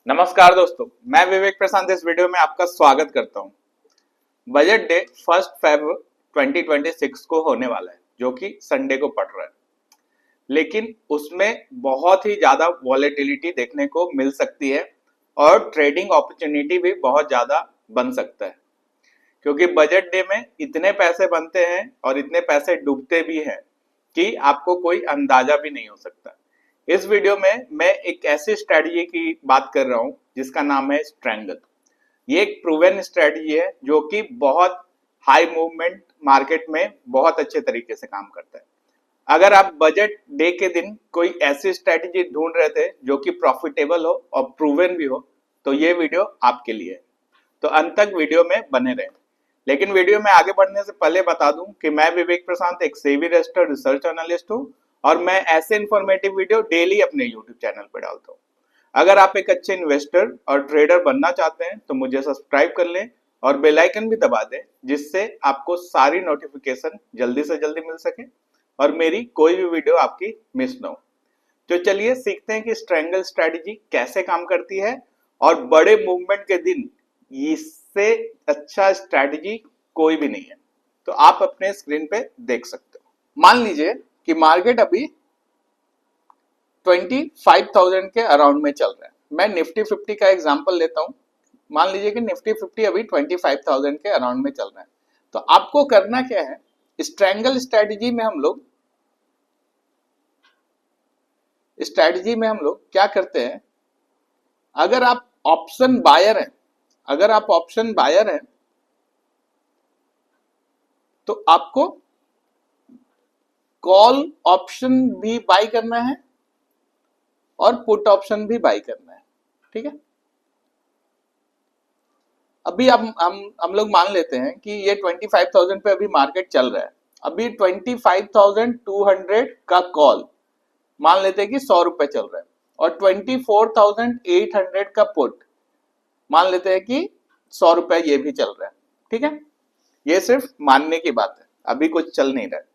नमस्कार दोस्तों, मैं विवेक प्रशांत इस वीडियो में आपका स्वागत करता हूं। बजट डे 1 फरवरी 2026 को होने वाला है, जो कि संडे को पड़ रहा है। लेकिन उसमें बहुत ही ज्यादा वॉलेटिलिटी देखने को मिल सकती है और ट्रेडिंग अपॉर्चुनिटी भी बहुत ज्यादा बन सकता है, क्योंकि बजट डे में इतने पैसे बनते हैं और इतने पैसे डूबते भी हैं कि आपको कोई अंदाजा भी नहीं हो सकता। इस वीडियो में मैं एक ऐसी स्ट्रेटजी की बात कर रहा हूं जिसका नाम है स्ट्रैंगल। ये एक प्रूवन स्ट्रेटजी है जो कि बहुत हाई मूवमेंट मार्केट में बहुत अच्छे तरीके से काम करता है। अगर आप बजट डे के दिन कोई ऐसी स्ट्रेटजी ढूंढ रहे थे जो कि प्रॉफिटेबल हो और प्रूवन भी हो, तो ये वीडियो आपके लिए है। तो अंत तक वीडियो में बने रहें। लेकिन वीडियो में आगे बढ़ने से पहले बता दूं कि मैं विवेक प्रशांत एक सेबी रजिस्टर्ड रिसर्च एनालिस्ट हूं और मैं ऐसे इंफॉर्मेटिव वीडियो डेली अपने यूट्यूब चैनल पर डालता हूं। अगर आप एक अच्छे इन्वेस्टर और ट्रेडर बनना चाहते हैं तो मुझे सब्सक्राइब कर लें और बेल आइकन भी दबा दें, जिससे आपको सारी नोटिफिकेशन जल्दी से जल्दी मिल सके और मेरी कोई भी वीडियो आपकी मिस ना हो। तो चलिए सीखते हैं कि स्ट्रैंगल स्ट्रेटजी कैसे काम करती है और बड़े मूवमेंट के दिन इससे अच्छा स्ट्रेटजी कोई भी नहीं है। तो आप अपने स्क्रीन पे देख सकते हो। मान लीजिए कि मार्केट अभी 25,000 के अराउंड में चल रहा है। मैं निफ्टी 50 का एग्जांपल लेता हूं। मान लीजिए कि निफ्टी 50 अभी 25,000 के अराउंड में चल रहा है। तो आपको करना क्या है, स्ट्रैंगल स्ट्रेटजी में हम लोग क्या करते हैं, अगर आप ऑप्शन बायर हैं तो आपको कॉल ऑप्शन भी बाय करना है और पुट ऑप्शन भी बाय करना है। ठीक है, अभी हम लोग मान लेते हैं कि ये 25,000 पे अभी मार्केट चल रहा है। अभी 25,200 का कॉल मान लेते हैं कि 100 रुपए चल रहा है और 24,800 का पुट मान लेते हैं कि 100 रुपए ये भी चल रहा है। ठीक है, ये सिर्फ मानने की बात है, अभी कुछ चल नहीं रहा है।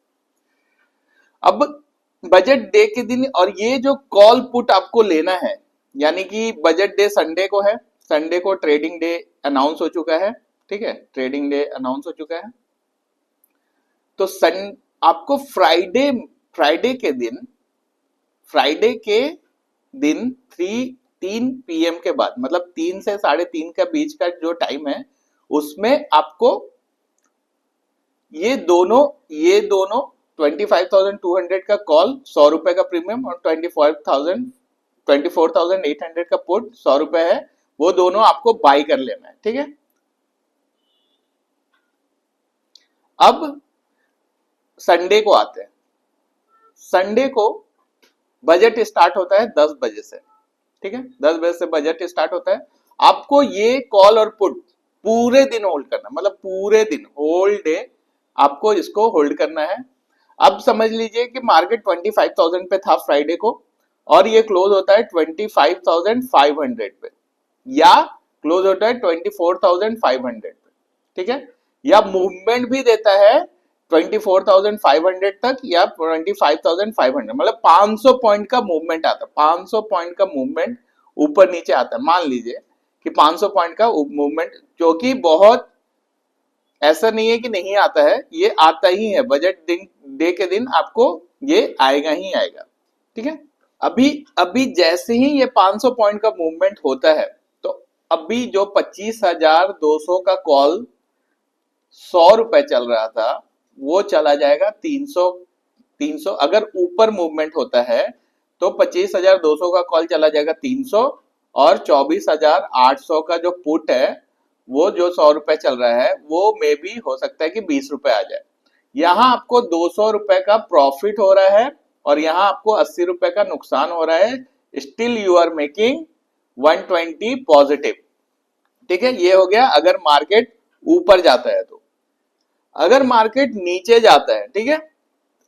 अब बजट डे के दिन और ये जो कॉल पुट आपको लेना है, यानी कि बजट डे संडे को है, संडे को ट्रेडिंग डे अनाउंस हो चुका है। ठीक है, ट्रेडिंग डे अनाउंस हो चुका है। तो आपको फ्राइडे के दिन 3 PM के बाद, मतलब 3 से 3:30 का बीच का जो टाइम है, उसमें आपको ये दोनों 25,200 का कॉल 100 रुपए का प्रीमियम और 24,800 का पुट 100 रुपए है, वो दोनों आपको बाय कर लेना है। ठीक है, अब संडे को आते हैं। संडे को बजट स्टार्ट होता है 10 बजे से। ठीक है, 10 बजे से बजट स्टार्ट होता है। आपको ये कॉल और पुट पूरे दिन होल्ड करना, मतलब पूरे दिन होल डे आपको इसको होल्ड करना है। अब समझ लीजिए कि मार्केट 25,000 पे था फ्राइडे को और ये क्लोज होता है 25,500 पे या क्लोज होता है 24,500 पे। ठीक है, या मूवमेंट भी देता है 24,500 तक या 25,500, मतलब 500 पॉइंट का मूवमेंट आता है। 500 पॉइंट का मूवमेंट ऊपर नीचे आता है। मान लीजिए कि 500 पॉइंट का मूवमेंट, जो कि बहुत ऐसा नहीं है कि नहीं आता है, ये आता ही है। बजट डे के दिन आपको ये आएगा ही आएगा। ठीक है, अभी जैसे ही ये 500 पॉइंट का मूवमेंट होता है, तो अभी जो 25,200 का कॉल 100 रुपए चल रहा था, वो चला जाएगा 300। अगर ऊपर मूवमेंट होता है तो 25,200 का कॉल चला जाएगा 300 और 24,800 का जो पुट है, वो जो 100 रुपए चल रहा है, वो मे भी हो सकता है कि 20 रुपए आ जाए। यहां आपको 200 रुपए का प्रॉफिट हो रहा है और यहां आपको 80 रुपए का नुकसान हो रहा है। Still you are making 120 positive. ठीक है, ये हो गया अगर मार्केट ऊपर जाता है तो। अगर मार्केट नीचे जाता है, ठीक है,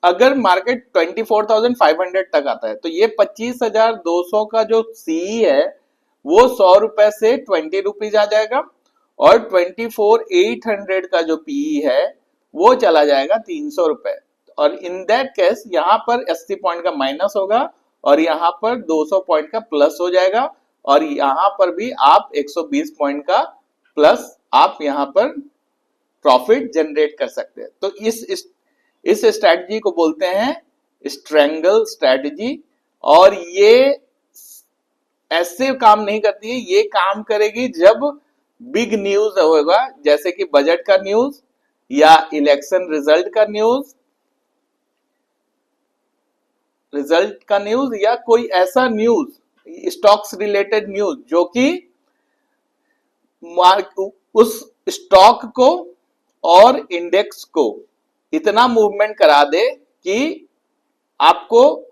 अगर मार्केट 24,500 तक आता है, तो ये 25,200 का जो सी है वो 100 रुपए से 20 रुपीज आ जाएगा और 24,800 का जो पीई है वो चला जाएगा 300 रुपए। और इन दैट केस यहाँ पर 80 पॉइंट का माइनस होगा और यहाँ पर 200 पॉइंट का प्लस हो जाएगा और यहां पर भी आप 120 पॉइंट का प्लस आप यहां पर प्रॉफिट जनरेट कर सकते हैं। तो इस स्ट्रैटेजी को बोलते हैं स्ट्रैंगल स्ट्रैटेजी। और ये ऐसे काम नहीं करती है, ये काम करेगी जब बिग न्यूज होगा, जैसे कि बजट का न्यूज या इलेक्शन रिजल्ट का न्यूज या कोई ऐसा न्यूज, स्टॉक्स रिलेटेड न्यूज, जो कि उस स्टॉक को और इंडेक्स को इतना मूवमेंट करा दे कि आपको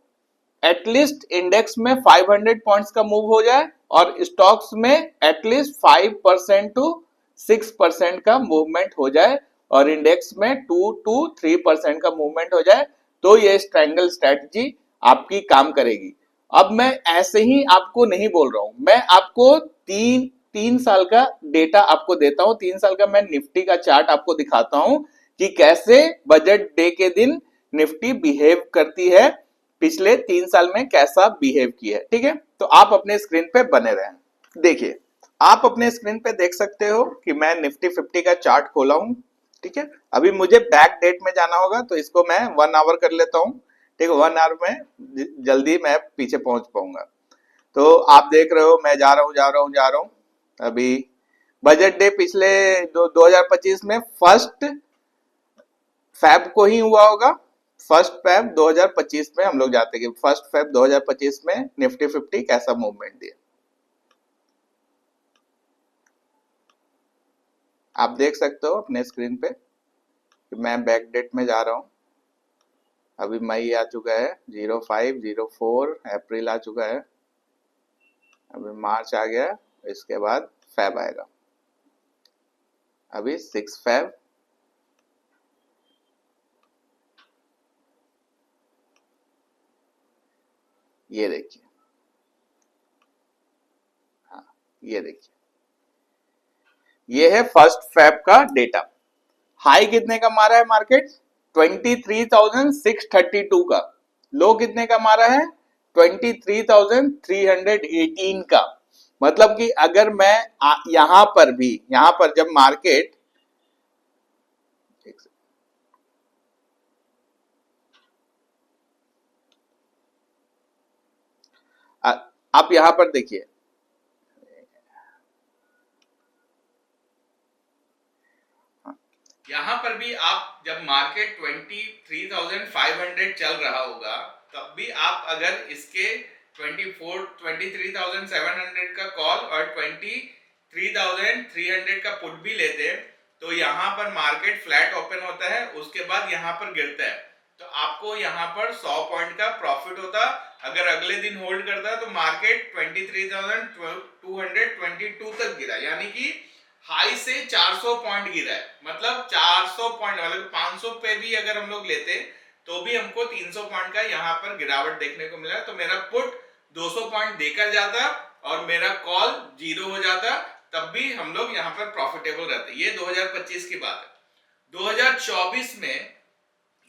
एटलीस्ट इंडेक्स में 500 पॉइंट्स का मूव हो जाए और स्टॉक्स में एटलीस्ट 5% टू 6% का मूवमेंट हो जाए और इंडेक्स में 2 to 3% का मूवमेंट हो जाए, तो ये ट्रायंगल स्ट्रेटजी आपकी काम करेगी। अब मैं ऐसे ही आपको नहीं बोल रहा हूं, मैं आपको तीन साल का डेटा आपको देता हूं, 3 साल का मैं निफ्टी का चार्ट आपको दिखाता हूं कि कैसे बजट डे के दिन निफ्टी बिहेव करती है, पिछले 3 साल में कैसा बिहेव किया है। ठीक है, तो आप अपने स्क्रीन पे बने रहें। देखिए, आप अपने स्क्रीन पे देख सकते हो कि मैं निफ्टी 50 का चार्ट खोला हूं। ठीक है, अभी मुझे बैक डेट में जाना होगा, तो इसको मैं 1 आवर कर लेता हूं। ठीक है, 1 आवर में जल्दी मैं पीछे पहुंच पाऊंगा। तो आप देख रहे हो मैं जा रहा हूं। अभी बजट डे पिछले 2025 में 1 फैब को ही हुआ होगा। 1 फैब 2025 में हम लोग जाते हैं कि 1 फैब 2025 में निफ्टी 50 कैसा मूवमेंट दिया। आप देख सकते हो अपने स्क्रीन पे कि मैं बैक डेट में जा रहा हूं। अभी मई आ चुका है, 05, 04 अप्रैल आ चुका है, अभी मार्च आ गया, इसके बाद फैब आएगा। अभी 6 फैब, ये देखिए, हाँ ये देखिए, ये है 1 फैब का डेटा। हाई कितने का मारा है मार्केट? 23,632 का। लो कितने का मारा है? 23,318 का। मतलब कि अगर मैं यहां पर जब मार्केट, आप यहां पर देखिए, यहां पर भी आप जब मार्केट 23,500 चल रहा होगा, तब भी आप अगर इसके 23,700 का कॉल और 23,300 का पुट भी लेते हैं, तो यहां पर मार्केट फ्लैट ओपन होता है, उसके बाद यहां पर गिरता है, तो आपको यहां पर 100 पॉइंट का प्रॉफिट होता। अगर अगले दिन होल्ड करता है तो मार्केट 23,222 तक गिरा, यानी कि हाई से 400 पॉइंट गिरा है। मतलब 400 पॉइंट, मतलब 500 पे भी अगर हम लोग लेते तो भी हमको 300 पॉइंट का यहाँ पर गिरावट देखने को मिला। तो मेरा पुट 200 पॉइंट देकर जाता और मेरा कॉल 0 हो जाता, तब भी हम लोग यहाँ पर प्रॉफिटेबल रहते। ये 2025 की बात है। 2024 में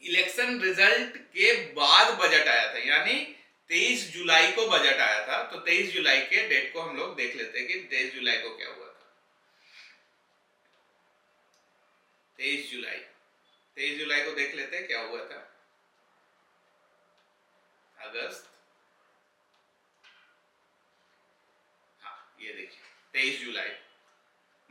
इलेक्शन रिजल्ट के बाद बजट आया था, यानी 23 जुलाई को बजट आया था। तो 23 जुलाई के डेट को हम लोग देख लेते हैं कि 23 जुलाई को क्या हुआ था। 23 जुलाई, 23 जुलाई को देख लेते हैं क्या हुआ था। अगस्त, हाँ ये देखिए 23 जुलाई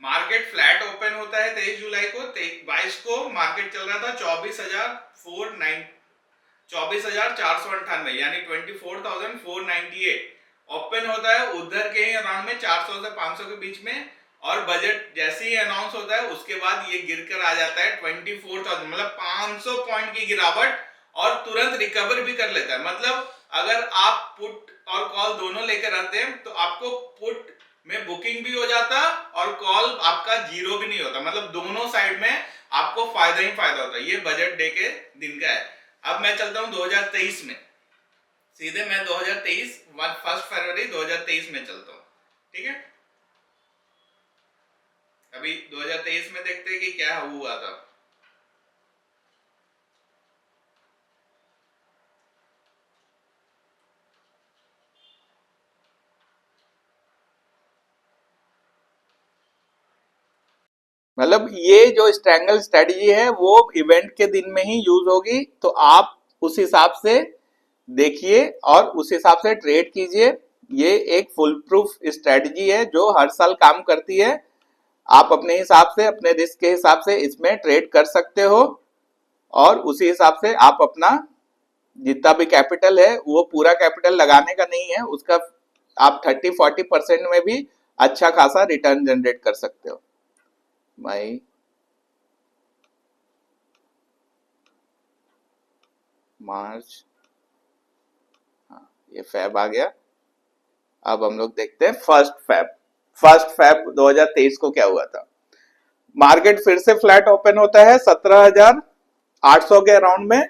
मार्केट फ्लैट ओपन होता है। 23 जुलाई को 22 को मार्केट चल रहा था 24,498, यानी 24,498 ओपन होता है उधर के ही अराउंड में 400 से 500 के बीच में। और बजट जैसे ही अनाउंस होता है उसके बाद ये गिरकर आ जाता है 24,000, मतलब 500 पॉइंट की गिरावट, और तुरंत रिकवर भी कर लेता है। मतलब अगर आप पुट और कॉल दोनों लेकर आते हैं तो आपको पुट में बुकिंग भी हो जाता और कॉल आपका 0 भी नहीं होता, मतलब दोनों साइड में आपको फायदा ही फायदा होता है। ये बजट डे के दिन का है। अब मैं चलता हूं 2023 में, सीधे मैं 2023 1 फरवरी 2023 में चलता हूं। ठीक है, अभी 2023 में देखते हैं कि क्या हुआ था। मतलब ये जो स्ट्रैंगल स्ट्रेटजी है वो इवेंट के दिन में ही यूज होगी, तो आप उस हिसाब से देखिए और उस हिसाब से ट्रेड कीजिए। ये एक फुल प्रूफ स्ट्रेटजी है जो हर साल काम करती है। आप अपने हिसाब से, अपने रिस्क के हिसाब से इसमें ट्रेड कर सकते हो और उसी हिसाब से आप अपना जितना भी कैपिटल है वो पूरा कैपिटल लगाने का नहीं है, उसका आप 30-40% में भी अच्छा खासा रिटर्न जनरेट कर सकते हो भाई। मार्च, हाँ ये फैब आ गया। अब हम लोग देखते हैं फर्स्ट फैब 2023 को क्या हुआ था। मार्केट फिर से फ्लैट ओपन होता है 17,800 के अराउंड में,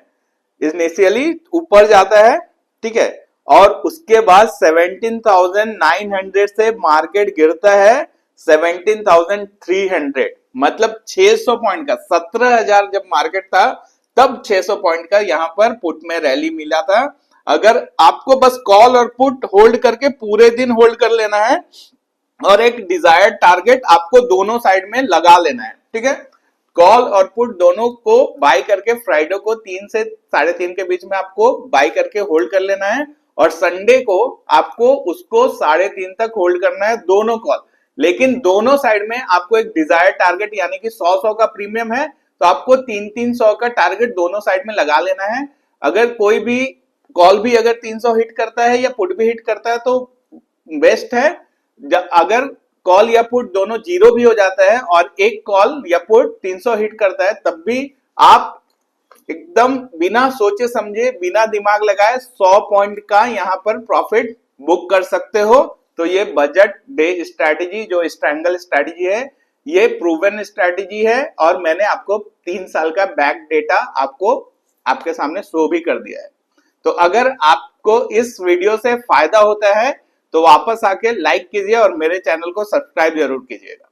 इनिशियली ऊपर जाता है, ठीक है, और उसके बाद 17,900 से मार्केट गिरता है 17,300, मतलब 600 पॉइंट का, 17,000 जब मार्केट था तब 600 पॉइंट का यहां पर पुट में रैली मिला था। अगर आपको बस कॉल और पुट होल्ड करके पूरे दिन होल्ड कर लेना है और एक डिजायर्ड टारगेट आपको दोनों साइड में लगा लेना है, ठीक है। कॉल और पुट दोनों को बाय करके फ्राइडे को 3 से 3:30 के बीच में आपको बाय करके होल्ड कर लेना है और संडे को आपको उसको 3:30 तक होल्ड करना है, दोनों कॉल। लेकिन दोनों साइड में आपको एक डिजायर्ड टारगेट यानी कि 100 का प्रीमियम है, तो आपको 300 का टारगेट दोनों साइड में लगा लेना है। अगर कोई भी कॉल भी अगर 300 हिट करता है या पुट भी हिट करता है तो बेस्ट है। अगर कॉल या पुट दोनों जीरो भी हो जाता है और एक कॉल या पुट 300 हिट करता है तब भी आप एकदम बिना सोचे समझे, बिना दिमाग लगाए 100 पॉइंट का यहां पर प्रॉफिट बुक कर सकते हो। तो ये बजट डे स्ट्रैटेजी जो स्ट्रैंगल स्ट्रैटेजी है ये प्रूवन स्ट्रैटेजी है और मैंने आपको 3 साल का बैक डेटा आपको आपके सामने शो भी कर दिया है। तो अगर आपको इस वीडियो से फायदा होता है तो वापस आके लाइक कीजिए और मेरे चैनल को सब्सक्राइब जरूर कीजिएगा।